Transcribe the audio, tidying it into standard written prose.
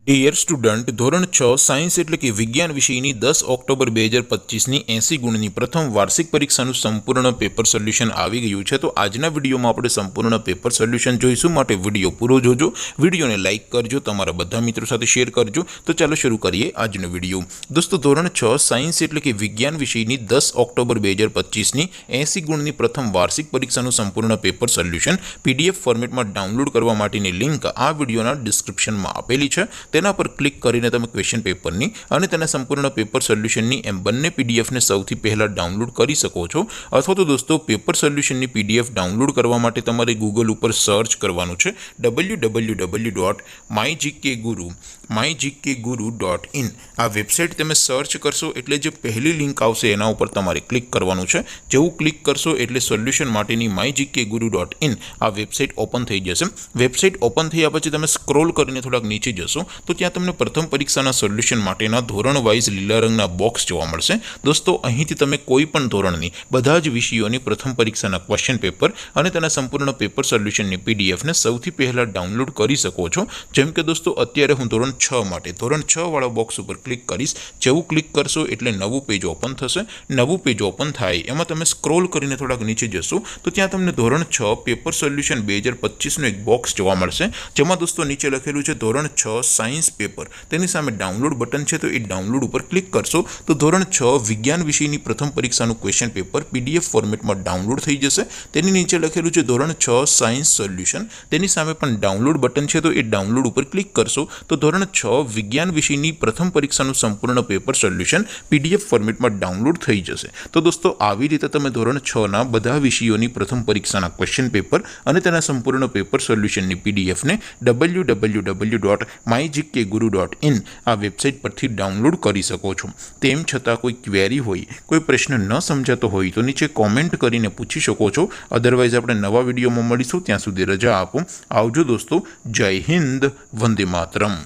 Dear student, ધોરણ 6 science એટલે કે વિજ્ઞાન વિષયની 10 ઓક્ટોબર 2025ની 80 ગુણની પ્રથમ વાર્ષિક પરીક્ષાનું સંપૂર્ણ પેપર સોલ્યુશન આવી ગયું છે। તો આજના વિડીયોમાં આપણે સંપૂર્ણ પેપર સોલ્યુશન જોઈશું, માટે વિડીયો પૂરો જોજો, વિડીયોને લાઇક કરજો, તમારા બધા મિત્રો સાથે શેર કરજો। તો ચાલો શરૂ કરીએ આજનો વિડીયો। દોસ્તો, ધોરણ 6 સાયન્સ એટલે કે વિજ્ઞાન વિષયની 10 ઓક્ટોબર 2025ની 80 ગુણની પ્રથમ વાર્ષિક પરીક્ષાનું સંપૂર્ણ પેપર સોલ્યુશન PDF ફોર્મેટમાં ડાઉનલોડ કરવા માટેની લિંક આ વિડીયોના ડિસ્ક્રિપ્શનમાં આપેલી છે। તેના પર ક્લિક કરીને તમે ક્વેશ્ચન પેપરની અને તેના સંપૂર્ણ પેપર સોલ્યુશનની એમ બંને પીડીએફને સૌથી પહેલાં ડાઉનલોડ કરી શકો છો। અથવા તો દોસ્તો, પેપર સોલ્યુશનની પીડીએફ ડાઉનલોડ કરવા માટે તમારે ગૂગલ ઉપર સર્ચ કરવાનું છે www.mygkguru.in। આ વેબસાઇટ તમે સર્ચ કરશો એટલે જે પહેલી લિંક આવશે એના ઉપર તમારે ક્લિક કરવાનું છે। જેવું ક્લિક કરશો એટલે સોલ્યુશન માટેની mygkguru.in આ વેબસાઇટ ઓપન થઈ જશે। વેબસાઇટ ઓપન થયા પછી તમે સ્ક્રોલ કરીને થોડાક નીચે જશો તો ત્યાં તમને પ્રથમ પરીક્ષાના સોલ્યુશન માટેના ધોરણ વાઇઝ લીલા રંગના બોક્સ જોવા મળશે। દોસ્તો, અહીંથી તમે કોઈ પણ ધોરણની બધા જ વિષયોની પ્રથમ પરીક્ષાના ક્વેશ્ચન પેપર અને તેના સંપૂર્ણ પેપર સોલ્યુશનની પીડીએફને સૌથી પહેલાં ડાઉનલોડ કરી શકો છો। જેમ કે દોસ્તો, અત્યારે હું ધોરણ 6 માટે ધોરણ 6 વાળા બોક્સ ઉપર ક્લિક કરીશ। જેવું ક્લિક કરશો એટલે નવું પેજ ઓપન થશે। નવું પેજ ઓપન થાય એમાં તમે સ્ક્રોલ કરીને થોડાક નીચે જશો તો ત્યાં તમને ધોરણ 6 પેપર સોલ્યુશન 2025નું એક બોક્સ જોવા મળશે, જેમાં દોસ્તો નીચે લખેલું છે ધોરણ 6 સાયન્સ પેપર। તેની સામે ડાઉનલોડ બટન છે, તો એ ડાઉનલોડ ઉપર ક્લિક કરશો તો ધોરણ 6 વિજ્ઞાન વિષયની પ્રથમ પરીક્ષાનું ક્વેશ્ચન પેપર PDF ફોર્મેટમાં ડાઉનલોડ થઈ જશે। તેની નીચે લખેલું છે ધોરણ 6 સાયન્સ સોલ્યુશન, તેની સામે પણ ડાઉનલોડ બટન છે, તો એ ડાઉનલોડ ઉપર ક્લિક કરશો તો ધોરણ 6 વિજ્ઞાન વિષયની પ્રથમ પરીક્ષાનું સંપૂર્ણ પેપર સોલ્યુશન PDF ફોર્મેટમાં ડાઉનલોડ થઈ જશે। તો દોસ્તો, આવી રીતે તમે ધોરણ 6ના બધા વિષયોની પ્રથમ પરીક્ષાના ક્વેશ્ચન પેપર અને તેના સંપૂર્ણ પેપર સોલ્યુશનની પીડીએફને www.mygkguru.in આ વેબસાઇટ પરથી ડાઉનલોડ કરી શકો છો। તેમ છતાં કોઈ ક્વેરી હોય, કોઈ પ્રશ્ન ન સમજાતો હોય તો નીચે કોમેન્ટ કરીને પૂછી શકો છો। અદરવાઇઝ આપણે નવા વિડીયોમાં મળીશું, ત્યાં સુધી રજા આપો। આવજો દોસ્તો, જય હિન્દ, વંદે માતરમ।